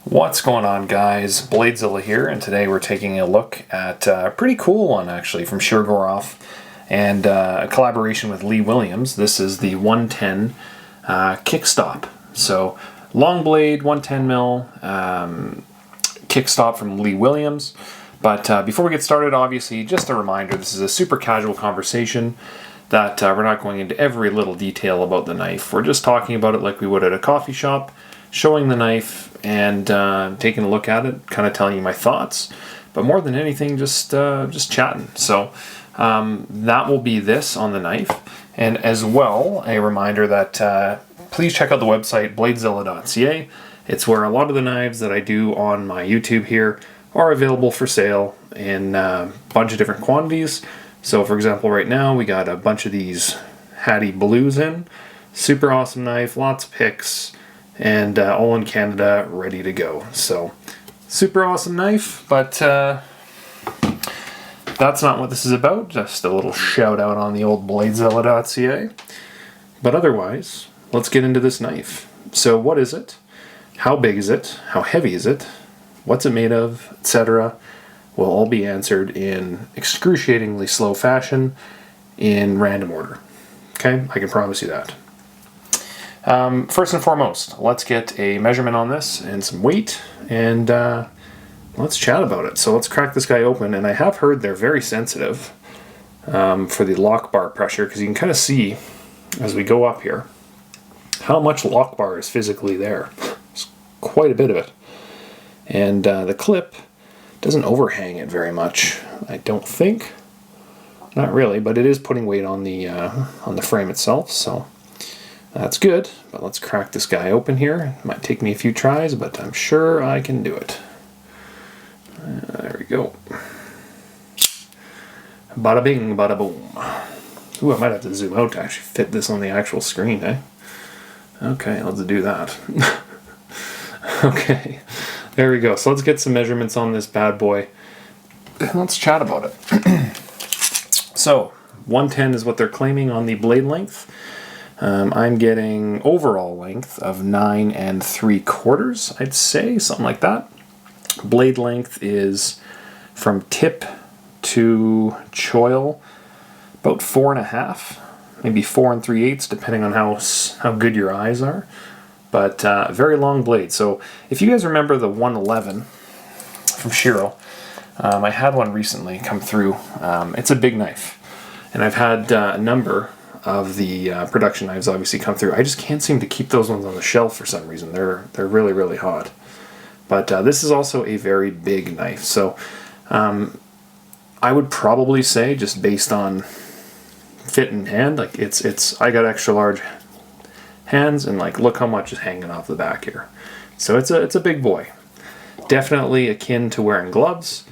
What's going on, guys? Bladezilla here, and today we're taking a look at a pretty cool one actually from Shirogorov and a collaboration with Lee Williams. This is the 110 kickstop. So long blade 110 mil kickstop from Lee Williams. But before we get started, obviously just a reminder, this is a super casual conversation that we're not going into every little detail about the knife. We're just talking about it like we would at a coffee shop, showing the knife and taking a look at it, kind of telling you my thoughts, but more than anything, just chatting. So that will be this on the knife, and as well a reminder that please check out the website bladezilla.ca. It's where a lot of the knives that I do on my YouTube here are available for sale in a bunch of different quantities. So for example, right now we got a bunch of these Hattie Blues in. Super awesome knife, lots of pics, and all in Canada, ready to go. So super awesome knife, but that's not what this is about. Just a little shout out on the old bladezilla.ca. But otherwise, let's get into this knife. So what is it? How big is it? How heavy is it? What's it made of? Etc. will all be answered in excruciatingly slow fashion in random order. Okay, I can promise you that. First and foremost, let's get a measurement on this and some weight, and let's chat about it. So let's crack this guy open, and I have heard they're very sensitive for the lock bar pressure, because you can kind of see as we go up here how much lock bar is physically there. It's quite a bit of it. And the clip doesn't overhang it very much, I don't think. Not really, but it is putting weight on the frame itself, so that's good. But let's crack this guy open here. It might take me a few tries, but I'm sure I can do it. There we go. Bada bing, bada boom. Ooh, I might have to zoom out to actually fit this on the actual screen, eh? Okay, let's do that. Okay, there we go. So let's get some measurements on this bad boy, and let's chat about it. So 110 is what they're claiming on the blade length. I'm getting overall length of 9 3/4, I'd say, something like that. Blade length is from tip to choil about 4.5, maybe 4 3/8, depending on how good your eyes are. But very long blade. So if you guys remember the 111 from Shiro, I had one recently come through. It's a big knife, and I've had a number of the production knives obviously come through. I just can't seem to keep those ones on the shelf for some reason. They're really, really hot. But this is also a very big knife. So I would probably say, just based on fit in hand, like I got extra large hands, and like look how much is hanging off the back here. So it's a big boy. Definitely akin to wearing gloves.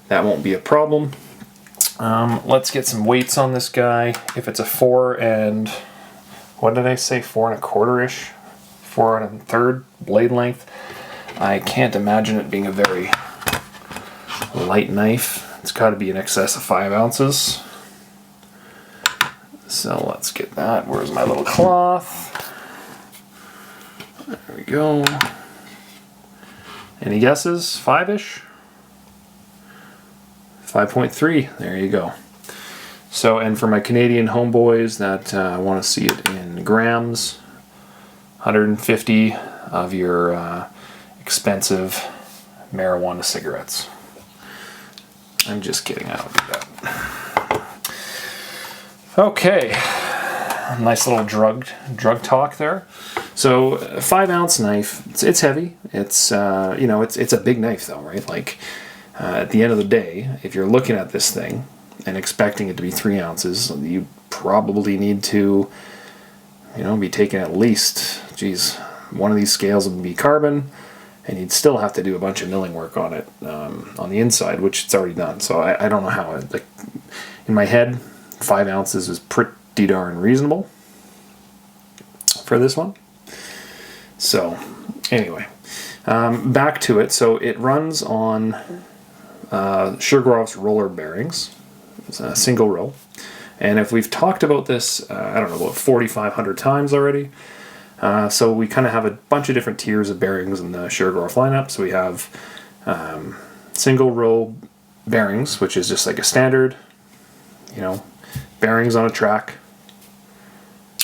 That won't be a problem. Let's get some weights on this guy. If it's a 4 and, what did I say, 4 1/4-ish, 4 1/3 blade length, I can't imagine it being a very light knife. It's got to be in excess of 5 ounces. So let's get that. Where's my little cloth? There we go. Any guesses? 5-ish? 5.3. There you go. So, and for my Canadian homeboys that want to see it in grams, 150 of your expensive marijuana cigarettes. I'm just kidding. I don't do that. Okay. Nice little drug talk there. So 5-ounce knife. It's heavy. It's it's a big knife though, right? Like at the end of the day, if you're looking at this thing and expecting it to be 3 ounces, you probably need to, be taking at least, one of these scales would be carbon, and you'd still have to do a bunch of milling work on it on the inside, which it's already done. So I don't know how it, like, in my head, 5 ounces is pretty darn reasonable for this one. So anyway, back to it. So it runs on Shirogorov's roller bearings. It's a single row, and if we've talked about this, I don't know, about 4,500 times already, So we kind of have a bunch of different tiers of bearings in the Shirogorov lineup. So we have single row bearings, which is just like a standard, bearings on a track.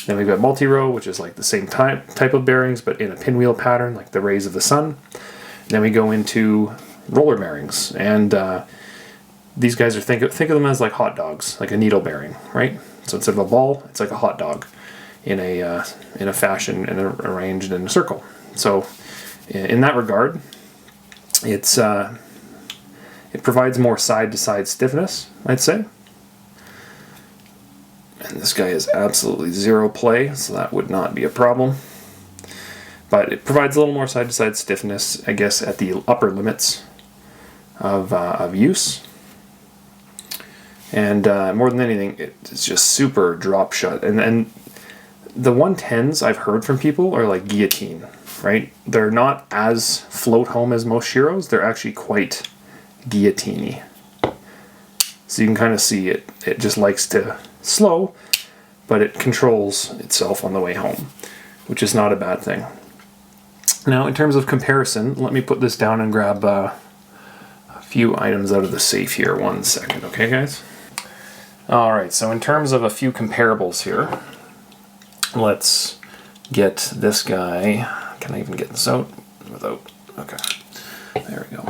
Then we've got multi-row, which is like the same type of bearings, but in a pinwheel pattern, like the rays of the sun. Then we go into roller bearings, and these guys are think of them as like hot dogs, like a needle bearing, right? So instead of a ball, it's like a hot dog in a fashion and arranged in a circle. So in that regard, it provides more side-to-side stiffness, I'd say. And this guy is absolutely zero play, so that would not be a problem. But it provides a little more side-to-side stiffness, I guess, at the upper limits of use. And more than anything, it's just super drop shut. And the 110s I've heard from people are like guillotine, right? They're not as float home as most Shiros. They're actually quite guillotine-y. So you can kind of see it. It just likes to slow, but it controls itself on the way home, which is not a bad thing. Now, in terms of comparison, let me put this down and grab a few items out of the safe here. 1 second, okay, guys? All right, so in terms of a few comparables here, let's get this guy. Can I even get this out without? Okay, there we go.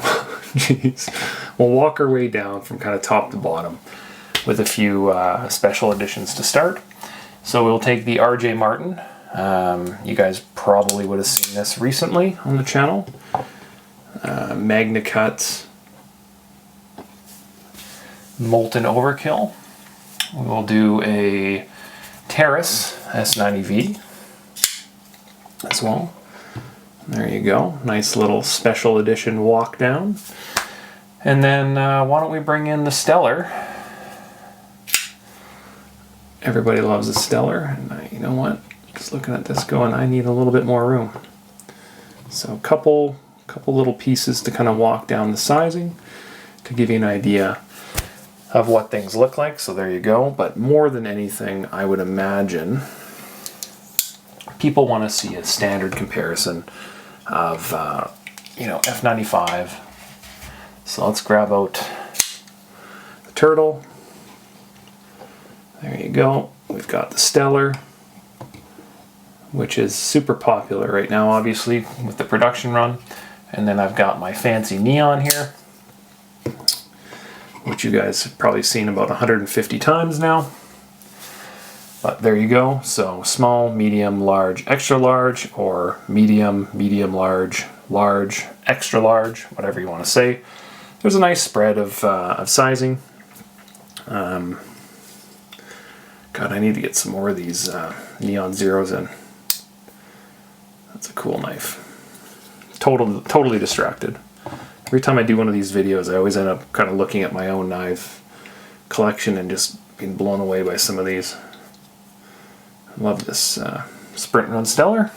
Jeez. We'll walk our way down from kind of top to bottom with a few special editions to start. So we'll take the R.J. Martin. You guys probably would have seen this recently on the channel. Magna Cut Molten Overkill. We'll do a Terrace S90V as well. There you go. Nice little special edition walk down. And then why don't we bring in the Stellar? Everybody loves the Stellar. And you know what? Just looking at this going, I need a little bit more room. So a couple little pieces to kind of walk down the sizing to give you an idea of what things look like. So there you go. But more than anything, I would imagine people want to see a standard comparison of F95. So let's grab out the Turtle. There you go. We've got the Stellar, which is super popular right now, obviously, with the production run. And then I've got my fancy Neon here, which you guys have probably seen about 150 times now. But there you go. So small, medium, large, extra large, or medium, medium, large, large, extra large, whatever you want to say. There's a nice spread of sizing. God, I need to get some more of these Neon Zeros in. That's a cool knife. Totally distracted. Every time I do one of these videos, I always end up kind of looking at my own knife collection and just being blown away by some of these. I love this Sprint Run Stellar.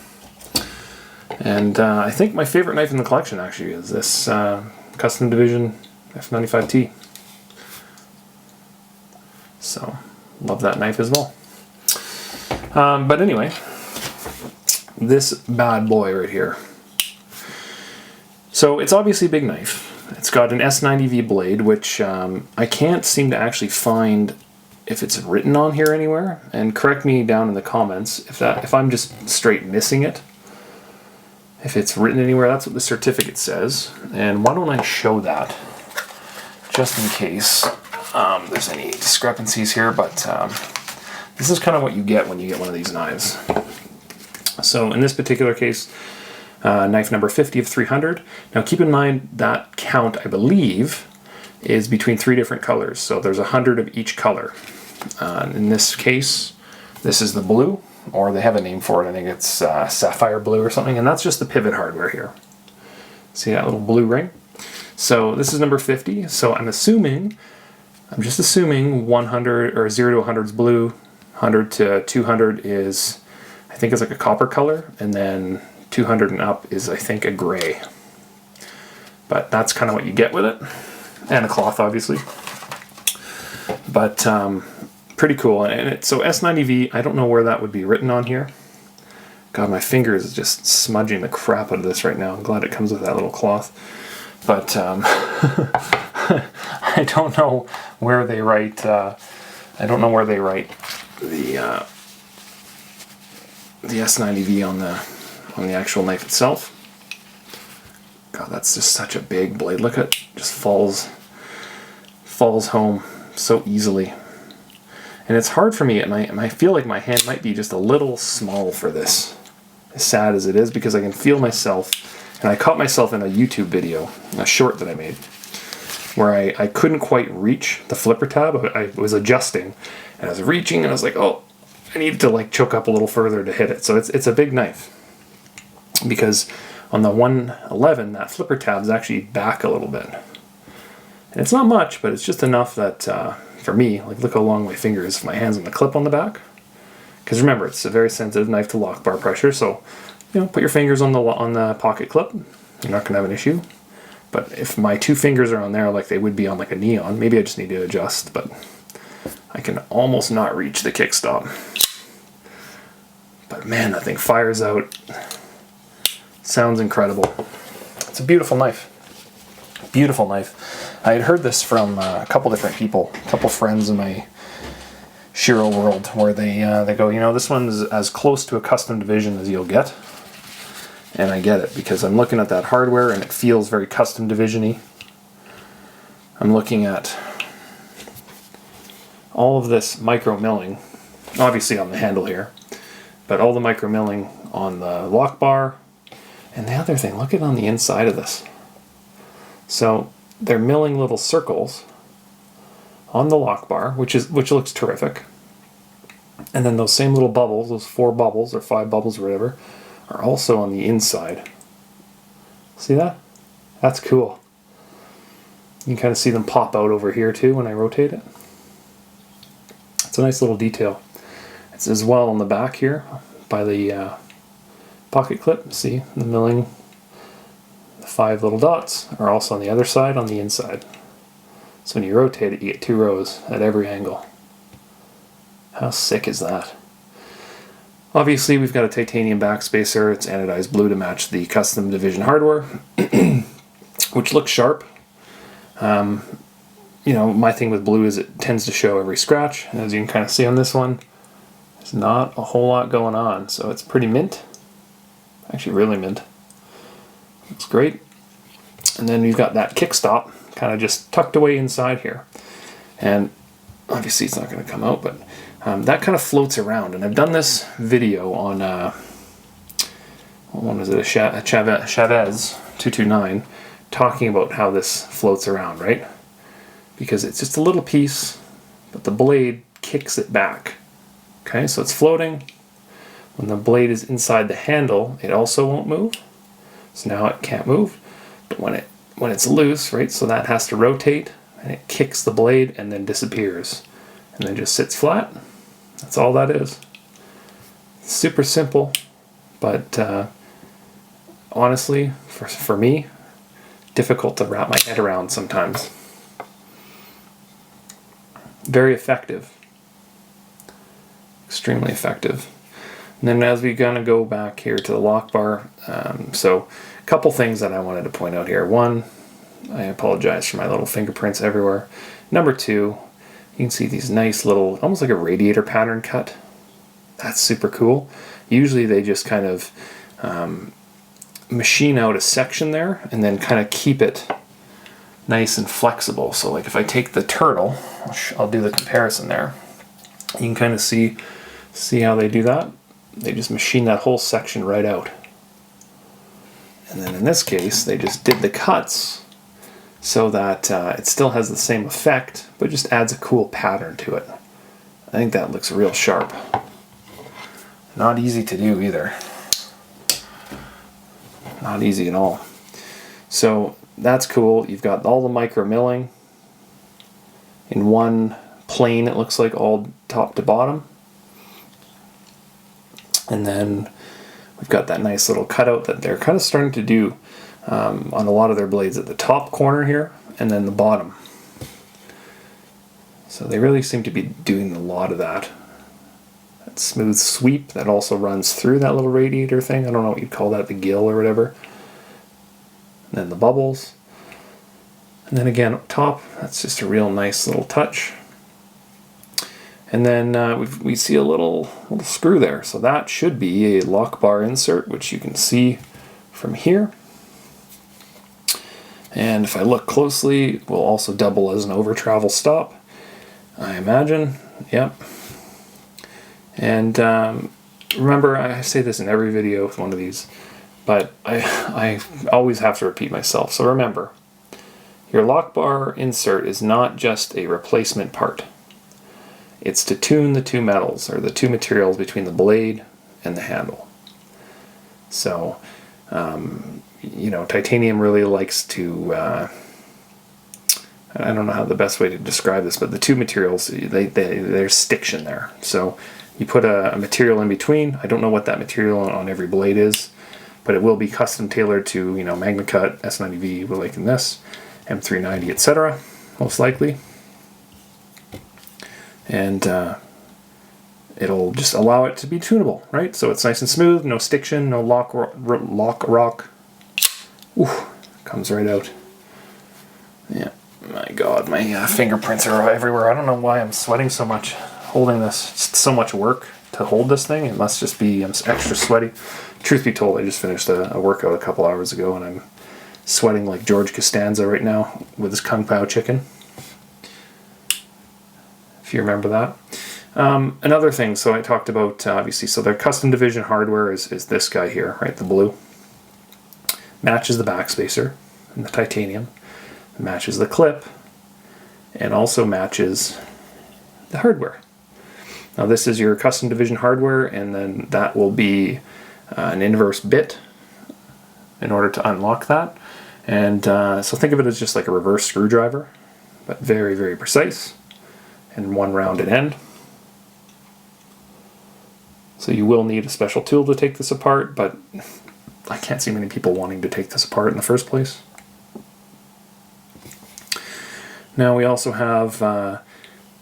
And I think my favorite knife in the collection actually is this Custom Division F95T. So, love that knife as well. But anyway, this bad boy right here. So it's obviously a big knife. It's got an S90V blade, which I can't seem to actually find if it's written on here anywhere. And correct me down in the comments if I'm just straight missing it. If it's written anywhere, that's what the certificate says. And why don't I show that, just in case there's any discrepancies here. But this is kind of what you get when you get one of these knives. So in this particular case, knife number 50 of 300. Now keep in mind that count, I believe, is between 3 different colors. So there's 100 of each color. In this case, this is the blue, or they have a name for it. I think it's sapphire blue or something, and that's just the pivot hardware here. See that little blue ring? So this is number 50. So I'm just assuming 100 or 0 to 100 is blue, 100 to 200 is, I think it's like a copper color, and then 200 and up is, I think, a gray. But that's kind of what you get with it. And a cloth, obviously. But pretty cool. And so S90V, I don't know where that would be written on here. God, my finger is just smudging the crap out of this right now. I'm glad it comes with that little cloth. But I don't know where they write. The S90V on the actual knife itself. God, that's just such a big blade. Look at it, just falls home so easily. And it's hard for me, and I feel like my hand might be just a little small for this, as sad as it is, because I can feel myself, and I caught myself in a YouTube video, a short that I made, where I couldn't quite reach the flipper tab. I was adjusting, and I was reaching, and I was like, oh, I needed to like choke up a little further to hit it. So it's a big knife, because on the 111, that flipper tab is actually back a little bit. And it's not much, but it's just enough that, for me, like look how long my finger is if my hand's on the clip on the back. Because remember, it's a very sensitive knife to lock bar pressure, so put your fingers on the pocket clip. You're not going to have an issue. But if my two fingers are on there like they would be on like a Neon, maybe I just need to adjust, but I can almost not reach the kickstop. But man, that thing fires out. Sounds incredible. It's a beautiful knife. Beautiful knife. I had heard this from a couple different people, a couple friends in my Shiro world, where they go, this one's as close to a custom division as you'll get. And I get it, because I'm looking at that hardware and it feels very custom division-y. I'm looking at all of this micro milling, obviously on the handle here, but all the micro milling on the lock bar. And the other thing, look at on the inside of this. So they're milling little circles on the lock bar, which looks terrific. And then those same little bubbles, those 4 bubbles or 5 bubbles or whatever, are also on the inside. See that? That's cool. You can kind of see them pop out over here too when I rotate it. It's a nice little detail. It's as well on the back here by the pocket clip. See the milling, the 5 little dots are also on the other side, on the inside. So when you rotate it, you get 2 rows at every angle. How sick is that? Obviously, we've got a titanium backspacer. It's anodized blue to match the custom division hardware, which looks sharp. My thing with blue is it tends to show every scratch. And as you can kind of see on this one, there's not a whole lot going on. So it's pretty mint. Actually, really mint. Looks great. And then we've got that kickstop kind of just tucked away inside here. And obviously it's not going to come out, but that kind of floats around. And I've done this video on, what one is it, a Chavez 229, talking about how this floats around, right? Because it's just a little piece, but the blade kicks it back. Okay, so it's floating. When the blade is inside the handle, it also won't move. So now it can't move. But when it's loose, right, so that has to rotate, and it kicks the blade and then disappears. And then just sits flat. That's all that is. It's super simple, but honestly, for me, difficult to wrap my head around sometimes. Very effective. Extremely effective. And then as we're going to go back here to the lock bar, so a couple things that I wanted to point out here. One, I apologize for my little fingerprints everywhere. Number 2, you can see these nice little, almost like a radiator pattern cut. That's super cool. Usually they just kind of machine out a section there and then kind of keep it nice and flexible. So like if I take the turtle, I'll do the comparison there. You can kind of see how they do that. They just machine that whole section right out. And then in this case, they just did the cuts so that it still has the same effect, but just adds a cool pattern to it. I think that looks real sharp. Not easy to do either. Not easy at all. So that's cool. You've got all the micro milling in one plane, it looks like, all top to bottom. And then we've got that nice little cutout that they're kind of starting to do on a lot of their blades at the top corner here and then the bottom. So they really seem to be doing a lot of that. smooth sweep that also runs through that little radiator thing. I don't know what you'd call that, the gill or whatever. And then the bubbles. And then again up top, that's just a real nice little touch. And then we see a little screw there. So that should be a lock bar insert, which you can see from here. And if I look closely, it will also double as an over travel stop, I imagine. Yep. And remember, I say this in every video with one of these, but I always have to repeat myself. So remember, your lock bar insert is not just a replacement part. It's to tune the two metals, or the two materials between the blade and the handle. So, you know, titanium really likes to, I don't know how the best way to describe this, but the two materials, there's stiction there. So you put a material in between. I don't know what that material on every blade is, but it will be custom tailored to, you know, MagnaCut, S90V, like in this, M390, etc., most likely. And it'll just allow it to be tunable, right? So it's nice and smooth, no stiction, no lock rock. Ooh, comes right out. Yeah, my God, my fingerprints are everywhere. I don't know why I'm sweating so much holding this. It's so much work to hold this thing. It must just be, I'm extra sweaty. Truth be told, I just finished a workout a couple hours ago, and I'm sweating like George Costanza right now with his Kung Pao chicken. If you remember that. Another thing, so I talked about, obviously, so their custom division hardware is this guy here, right, the blue. Matches the backspacer and the titanium. Matches the clip. And also matches the hardware. Now this is your custom division hardware, and then that will be an inverse bit in order to unlock that. And so think of it as just like a reverse screwdriver, but very, very precise. And one rounded end. So you will need a special tool to take this apart, but I can't see many people wanting to take this apart in the first place. Now we also have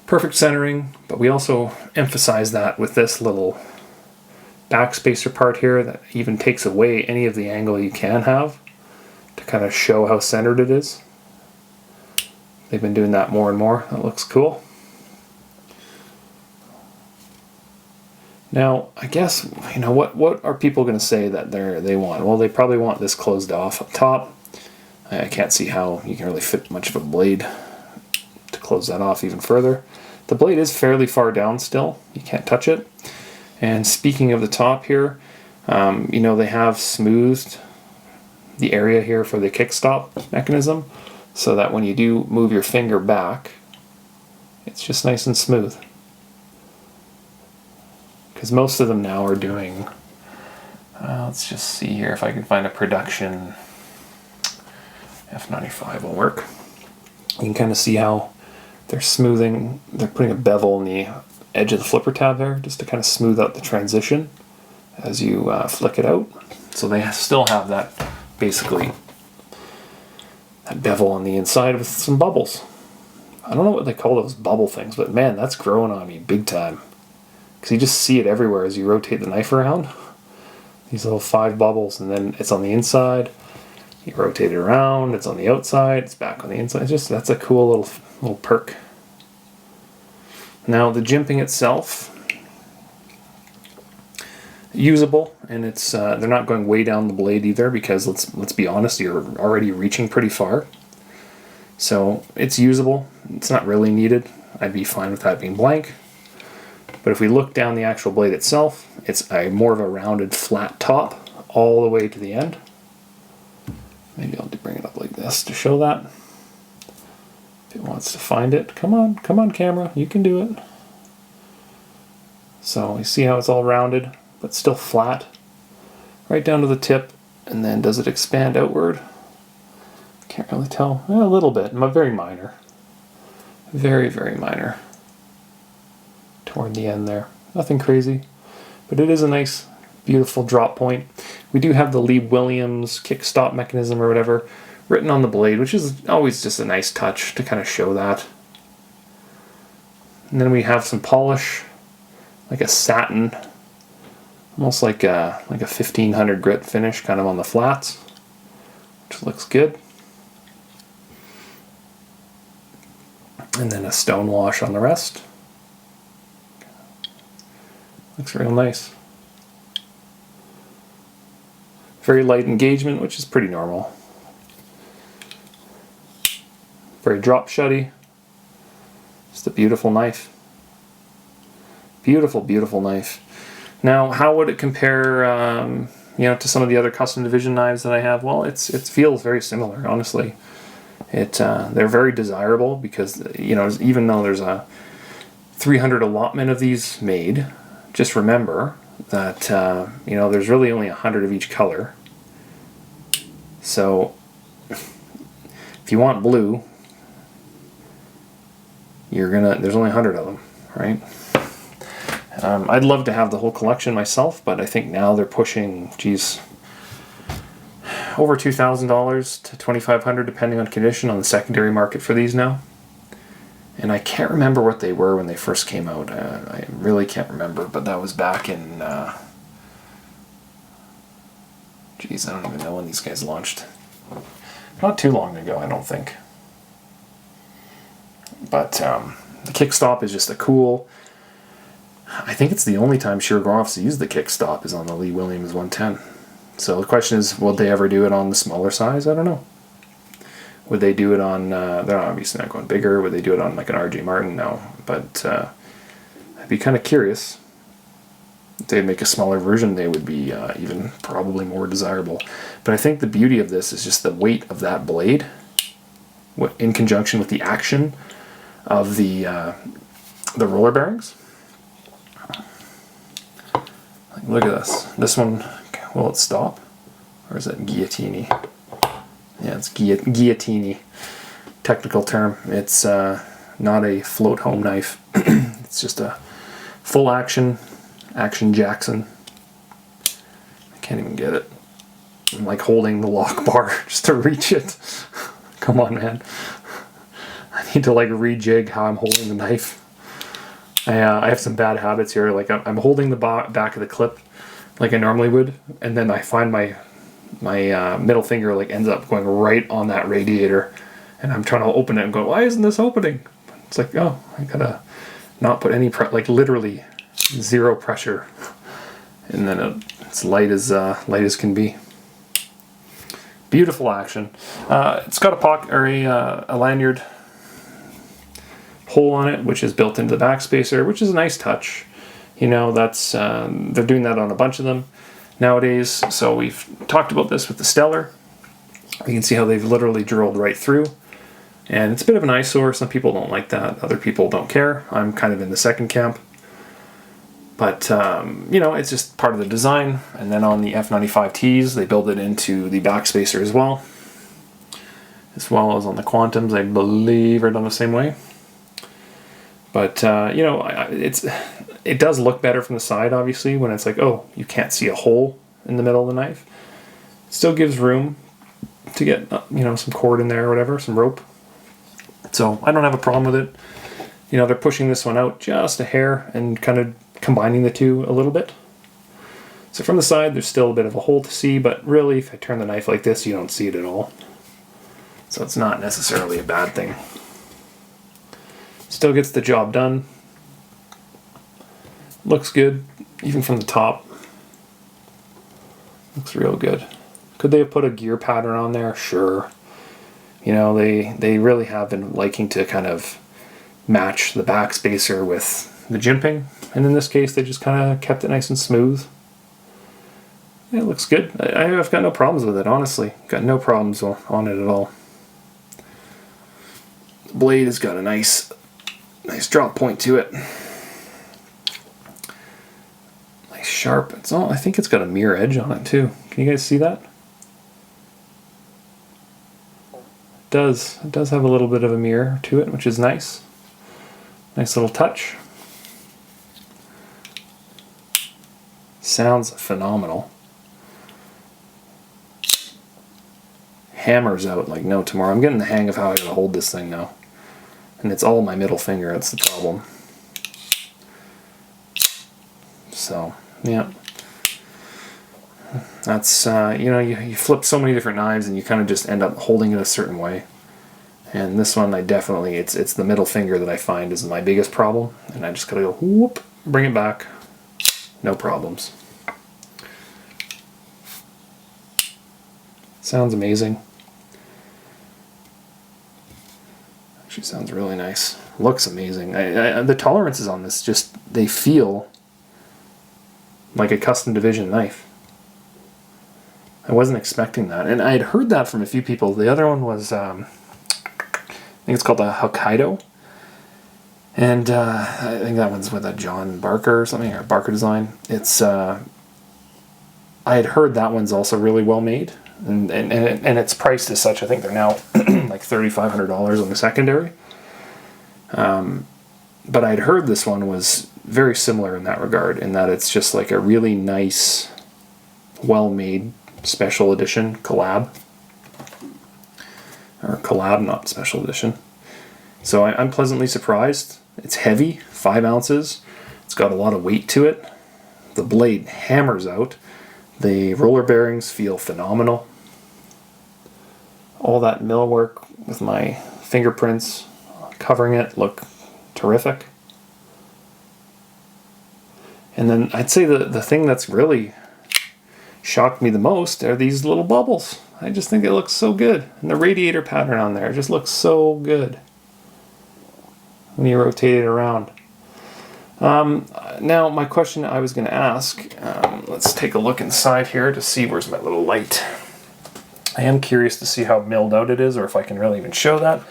perfect centering, but we also emphasize that with this little backspacer part here that even takes away any of the angle you can have to kind of show how centered it is. They've been doing that more and more. That looks cool. Now, I guess, you know, what are people going to say that they want? Well, they probably want this closed off up top. I can't see how you can really fit much of a blade to close that off even further. The blade is fairly far down still. You can't touch it. And speaking of the top here, you know, they have smoothed the area here for the kickstop mechanism so that when you do move your finger back, it's just nice and smooth. Because most of them now are doing, let's just see here if I can find a production F95 will work. You can kind of see how they're smoothing, they're putting a bevel on the edge of the flipper tab there just to kind of smooth out the transition as you flick it out. So they still have that, basically, that bevel on the inside with some bubbles. I don't know what they call those bubble things, but man, that's growing on me big time. Because you just see it everywhere as you rotate the knife around. These little 5 bubbles, and then it's on the inside. You rotate it around, it's on the outside, it's back on the inside. It's just, that's a cool little perk. Now the jimping itself, usable, and it's they're not going way down the blade either, because let's be honest, you're already reaching pretty far. So it's usable. It's not really needed. I'd be fine with that being blank. But if we look down the actual blade itself, it's more of a rounded flat top all the way to the end. Maybe I'll bring it up like this to show that. If it wants to find it. Come on camera, you can do it. So you see how it's all rounded, but still flat. Right down to the tip, and then does it expand outward? Can't really tell. A little bit, very minor. Very, very minor. Toward the end there. Nothing crazy, but it is a nice, beautiful drop point. We do have the Lee Williams kickstop mechanism or whatever written on the blade, which is always just a nice touch to kind of show that. And then we have some polish like a satin, almost like a 1500 grit finish kind of on the flats, which looks good. And then a stone wash on the rest. Looks real nice. Very light engagement, which is pretty normal. Very drop shutty. Just a beautiful knife. Beautiful, beautiful knife. Now, how would it compare, to some of the other custom division knives that I have? Well, it feels very similar, honestly. They're very desirable because, even though there's a 300 allotment of these made, just remember that, there's really only 100 of each color. So, if you want blue, there's only 100 of them, right? I'd love to have the whole collection myself, but I think now they're pushing, over $2,000 to $2,500 depending on condition on the secondary market for these now. And I can't remember what they were when they first came out. I really can't remember, but that was back in, I don't even know when these guys launched. Not too long ago, I don't think. But the kickstop is just a cool, I think it's the only time Shirogorov's used the kickstop is on the Lee Williams 110. So the question is, will they ever do it on the smaller size? I don't know. Would they do it on, they're obviously not going bigger, would they do it on like an RJ Martin? No. But I'd be kind of curious. If they'd make a smaller version, they would be even probably more desirable. But I think the beauty of this is just the weight of that blade in conjunction with the action of the roller bearings. Look at this. This one, will it stop? Or is it guillotine? Yeah, it's guillotine. Technical term. It's not a float home knife. It's just a full action Jackson. I can't even get it. I'm like holding the lock bar just to reach it. Come on, man. I need to like rejig how I'm holding the knife. I have some bad habits here. Like I'm holding the back of the clip like I normally would, and then I find my middle finger like ends up going right on that radiator, and I'm trying to open it and go, why isn't this opening? It's like, oh, I gotta not put any like literally zero pressure, and then it's light as can be. Beautiful action. It's got a pocket or a lanyard hole on it, which is built into the backspacer, which is a nice touch. That's they're doing that on a bunch of them nowadays. So we've talked about this with the Stellar. You can see how they've literally drilled right through, and it's a bit of an eyesore. Some people don't like that. Other people don't care. I'm kind of in the second camp. But, it's just part of the design. And then on the F95Ts, they build it into the backspacer as well as on the Quantums, I believe, are done the same way. But, it does look better from the side, obviously, when it's like, oh, you can't see a hole in the middle of the knife. It still gives room to get, some cord in there or whatever, some rope. So I don't have a problem with it. They're pushing this one out just a hair and kind of combining the two a little bit. So from the side, there's still a bit of a hole to see, but really, if I turn the knife like this, you don't see it at all. So it's not necessarily a bad thing. Still gets the job done. Looks good, even from the top. Looks real good. Could they have put a gear pattern on there? Sure. They really have been liking to kind of match the backspacer with the jimping, and in this case they just kind of kept it nice and smooth. Yeah, it looks good. I've got no problems with it, honestly. Got no problems on it at all. The blade has got a nice drop point to it. Nice sharp. I think it's got a mirror edge on it too. Can you guys see that? It does have a little bit of a mirror to it, which is nice. Nice little touch. Sounds phenomenal. Hammers out like no tomorrow. I'm getting the hang of how I gotta hold this thing now. And it's all my middle finger, that's the problem. So, yeah. That's, you know, you flip so many different knives and you kind of just end up holding it a certain way. And this one, I definitely, it's the middle finger that I find is my biggest problem. And I just gotta go, whoop, bring it back. No problems. Sounds amazing. Actually sounds really nice. Looks amazing. The tolerances on this just, they feel like a custom division knife. I wasn't expecting that. And I had heard that from a few people. The other one was, I think it's called the Hokkaido. And I think that one's with a John Barker or something, or Barker Design. It's, I had heard that one's also really well made. And it's priced as such. I think they're now like $3,500 on the secondary. But I'd heard this one was very similar in that regard, in that it's just like a really nice, well-made special edition collab. Or collab, not special edition. So I'm pleasantly surprised. It's heavy, 5 ounces. It's got a lot of weight to it. The blade hammers out. The roller bearings feel phenomenal. All that mill work with my fingerprints covering it look terrific. And then I'd say the thing that's really shocked me the most are these little bubbles. I just think it looks so good. And the radiator pattern on there just looks so good when you rotate it around. Now, my question I was going to ask, let's take a look inside here to see where's my little light. I am curious to see how milled out it is, or if I can really even show that.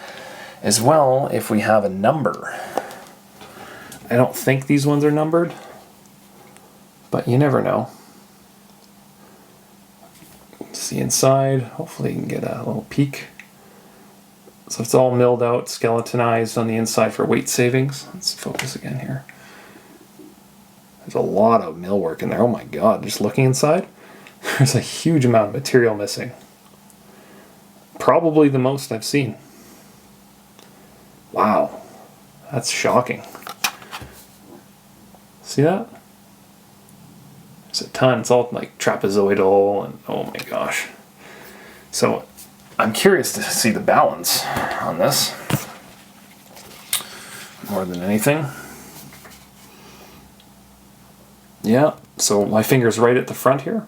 As well, if we have a number. I don't think these ones are numbered, but you never know. See inside, hopefully you can get a little peek. So it's all milled out, skeletonized on the inside for weight savings. Let's focus again here. There's a lot of millwork in there. Oh my god, just looking inside, there's a huge amount of material missing. Probably the most I've seen. Wow, that's shocking. See that? It's a ton. It's all like trapezoidal and oh my gosh. So I'm curious to see the balance on this more than anything. Yeah, so my finger's right at the front here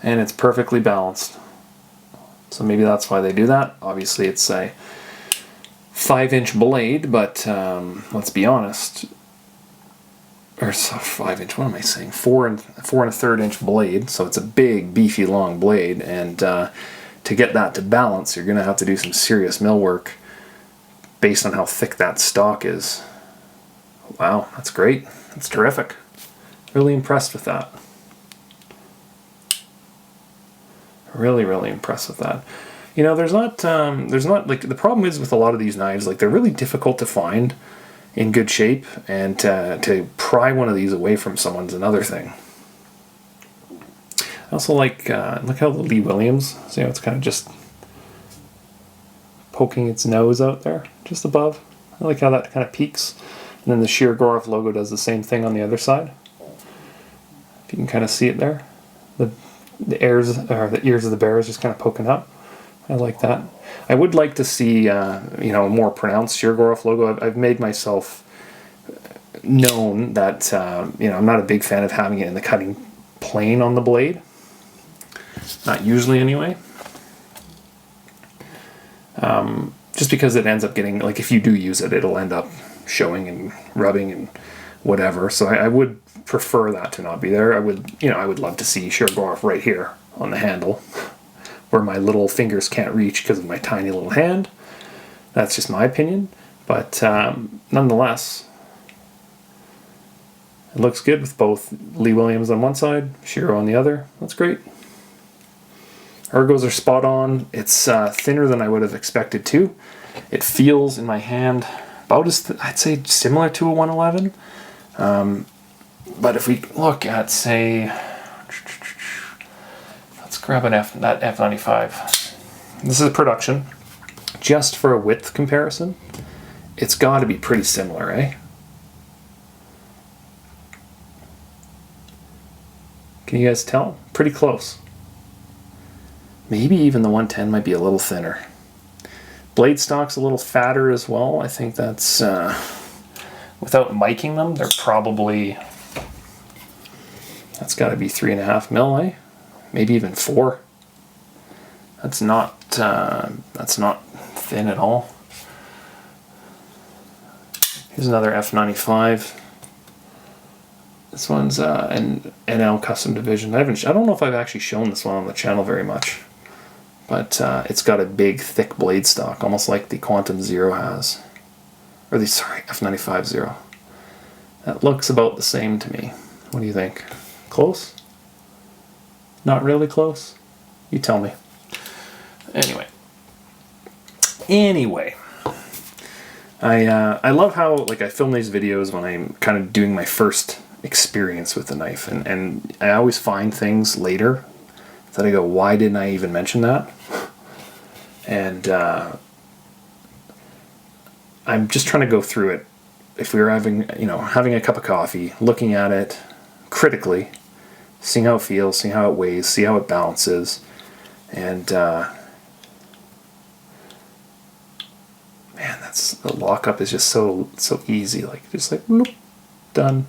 and it's perfectly balanced. So maybe that's why they do that. Obviously it's a 5-inch blade, but let's be honest, or 5-inch, what am I saying? 4 1/3 inch blade, so it's a big, beefy, long blade, and to get that to balance, you're going to have to do some serious mill work based on how thick that stock is. Wow, that's great. That's terrific. Really impressed with that. Really, really impressed with that. You know, there's not like, the problem is with a lot of these knives, like they're really difficult to find in good shape, and to pry one of these away from someone's another thing. I also like, look how the Lee Williams, see how it's kind of just poking its nose out there, just above. I like how that kind of peaks. And then the Shirogorov logo does the same thing on the other side. If you can kind of see it there. The ears, or the ears of the bear is just kind of poking up. I like that. I would like to see, you know, a more pronounced Shirogorov logo. I've made myself known that, you know, I'm not a big fan of having it in the cutting plane on the blade. Not usually, anyway. Just because it ends up getting, like, if you do use it, it'll end up showing and rubbing and whatever. So I would prefer that to not be there. I would love to see Shirogorov right here on the handle, where my little fingers can't reach because of my tiny little hand. That's just my opinion, but nonetheless, it looks good with both Lee Williams on one side, Shiro on the other. That's great. Ergos are spot on. It's thinner than I would have expected to. It feels in my hand about as, I'd say, similar to a 111. But if we look at, say, let's grab that F95. This is a production. Just for a width comparison, it's got to be pretty similar, eh? Can you guys tell? Pretty close. Maybe even the 110 might be a little thinner. Blade stock's a little fatter as well. I think that's, without miking them, they're probably, that's got to be 3.5 mil, eh? Maybe even 4. That's not thin at all. Here's another F95. This one's an NL Custom Division. I don't know if I've actually shown this one on the channel very much, but it's got a big, thick blade stock, almost like the Quantum Zero has, or the F95 Zero. That looks about the same to me. What do you think? Close? Not really close? You tell me. Anyway. I love how, like, I film these videos when I'm kind of doing my first experience with the knife, and I always find things later that I go, why didn't I even mention that? And I'm just trying to go through it. If we were having a cup of coffee, looking at it critically, seeing how it feels, seeing how it weighs, see how it balances, and man, the lockup is just so easy, like just like whoop, done.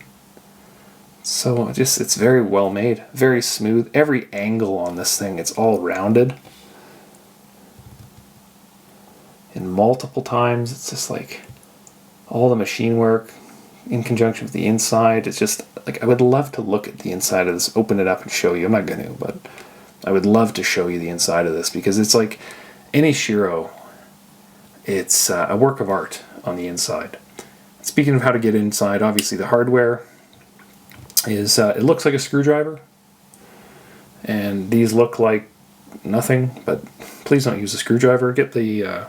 So it's very well made, very smooth. Every angle on this thing, it's all rounded. And multiple times, it's just like all the machine work in conjunction with the inside. It's just like, I would love to look at the inside of this, open it up and show you. I'm not going to, but I would love to show you the inside of this, because it's like any Shiro, it's a work of art on the inside. Speaking of how to get inside, obviously the hardware is, it looks like a screwdriver, and these look like nothing, but please don't use a screwdriver. Get the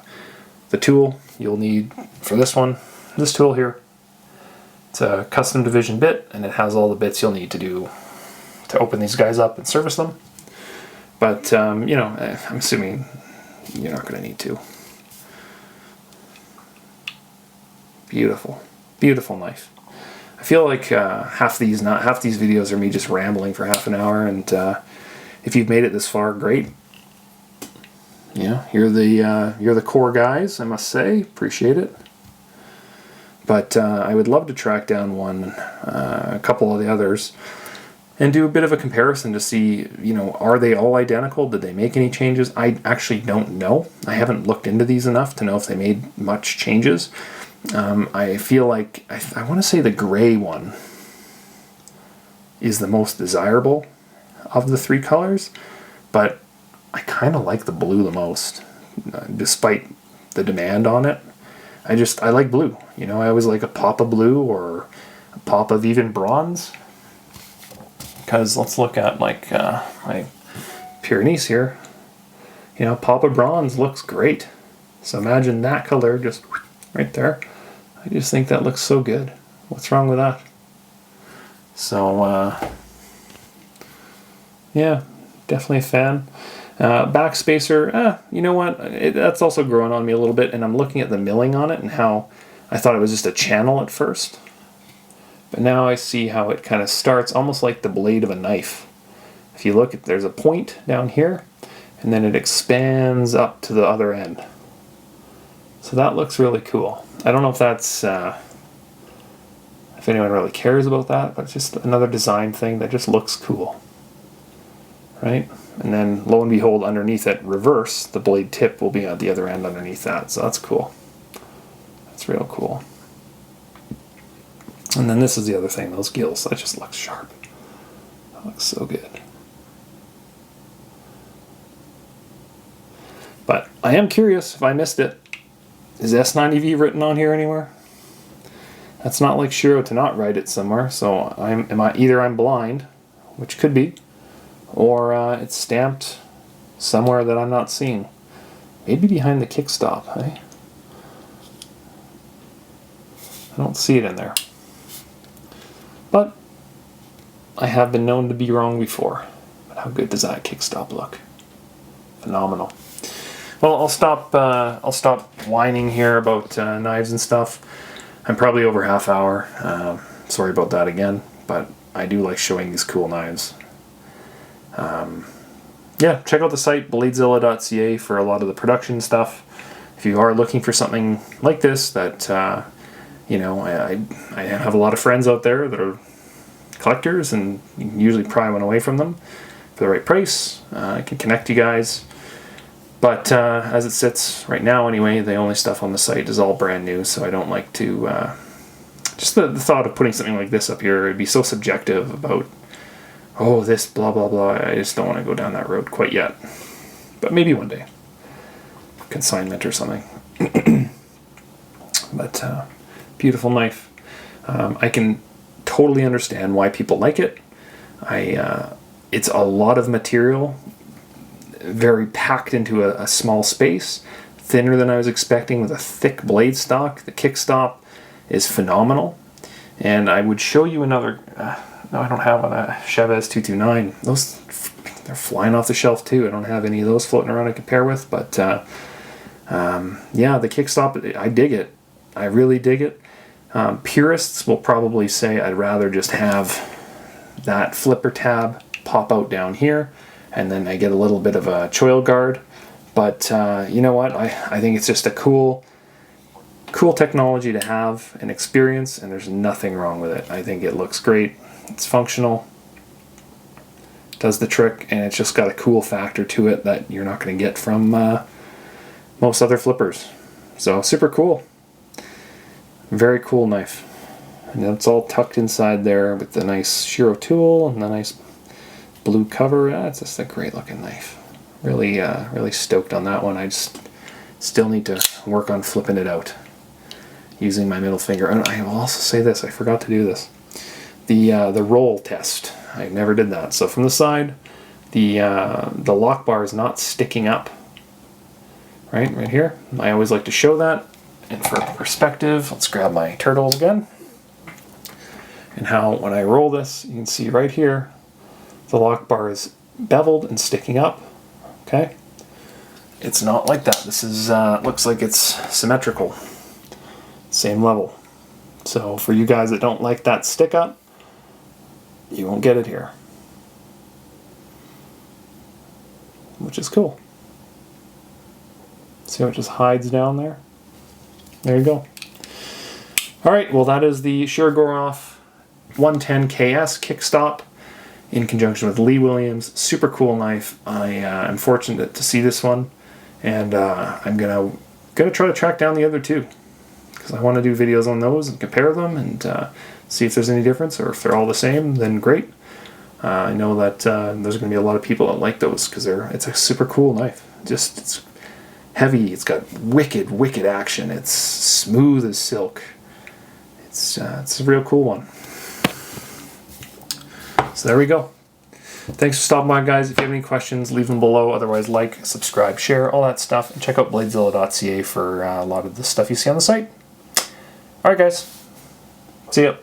tool you'll need for this one, this tool here. It's a custom division bit, and it has all the bits you'll need to open these guys up and service them. But I'm assuming you're not going to need to. Beautiful, beautiful knife. I feel like half these videos are me just rambling for half an hour, and if you've made it this far, great. Yeah, you're the core guys, I must say. Appreciate it. But I would love to track down a couple of the others, and do a bit of a comparison to see, are they all identical? Did they make any changes? I actually don't know. I haven't looked into these enough to know if they made much changes. I feel like, I want to say the gray one is the most desirable of the 3 colors, but I kind of like the blue the most, despite the demand on it. I like blue. I always like a pop of blue or a pop of even bronze. Because let's look at like my Pyrenees here. Pop of bronze looks great. So imagine that color just right there. I just think that looks so good. What's wrong with that? So yeah, definitely a fan. Backspacer, you know what? That's also growing on me a little bit, and I'm looking at the milling on it and how I thought it was just a channel at first. But now I see how it kind of starts almost like the blade of a knife. If you look, there's a point down here, and then it expands up to the other end. So that looks really cool. I don't know if that's, if anyone really cares about that, but it's just another design thing that just looks cool. Right? And then, lo and behold, underneath it, reverse, the blade tip will be at the other end underneath that. So that's cool. That's real cool. And then this is the other thing, those gills. That just looks sharp. That looks so good. But I am curious if I missed it. Is S90V written on here anywhere? That's not like Shiro to not write it somewhere. So either I'm blind, which could be, or it's stamped somewhere that I'm not seeing. Maybe behind the kickstop, eh? I don't see it in there. But I have been known to be wrong before. But how good does that kickstop look? Phenomenal. Well, I'll stop whining here about knives and stuff. I'm probably over half hour. Sorry about that again, but I do like showing these cool knives. Yeah, check out the site, bladezilla.ca, for a lot of the production stuff. If you are looking for something like this that, you know, I have a lot of friends out there that are collectors, and you can usually pry one away from them for the right price. I can connect you guys. But as it sits right now anyway, the only stuff on the site is all brand new, so I don't like to... just the thought of putting something like this up here, it'd be so subjective about, oh, this blah blah blah. I just don't want to go down that road quite yet. But maybe one day. Consignment or something. But beautiful knife. I can totally understand why people like it. It's a lot of material, very packed into a small space, thinner than I was expecting, with a thick blade stock. The kickstop is phenomenal, and I would show you another. No, I don't have a Chavez 229. Those, they're flying off the shelf too. I don't have any of those floating around I can pair with, but yeah, the kickstop, I dig it. I really dig it. Purists will probably say I'd rather just have that flipper tab pop out down here, and then I get a little bit of a choil guard. But you know what? I think it's just a cool technology to have and experience, and there's nothing wrong with it. I think it looks great. It's functional, does the trick, and it's just got a cool factor to it that you're not going to get from most other flippers. So super cool. Very cool knife. And it's all tucked inside there with the nice Shiro tool and the nice blue cover. It's just a great looking knife. Really, really stoked on that one. I just still need to work on flipping it out using my middle finger. And I will also say this, I forgot to do this. The roll test. I never did that. So from the side, the lock bar is not sticking up. Right here. I always like to show that. And for perspective, let's grab my turtles again. And how when I roll this, you can see right here, the lock bar is beveled and sticking up. Okay. It's not like that. This is looks like it's symmetrical. Same level. So for you guys that don't like that stick up, you won't get it here. Which is cool. See how it just hides down there? There you go. Alright, well that is the Shirogorov 110KS kickstop in conjunction with Lee Williams. Super cool knife. I am fortunate to see this one, and I'm gonna try to track down the other two, because I want to do videos on those and compare them and see if there's any difference, or if they're all the same, then great. I know that there's going to be a lot of people that like those because it's a super cool knife. Just it's heavy. It's got wicked action. It's smooth as silk. It's a real cool one. So there we go. Thanks for stopping by, guys. If you have any questions, leave them below. Otherwise, like, subscribe, share, all that stuff. And check out bladezilla.ca for a lot of the stuff you see on the site. Alright, guys. See ya.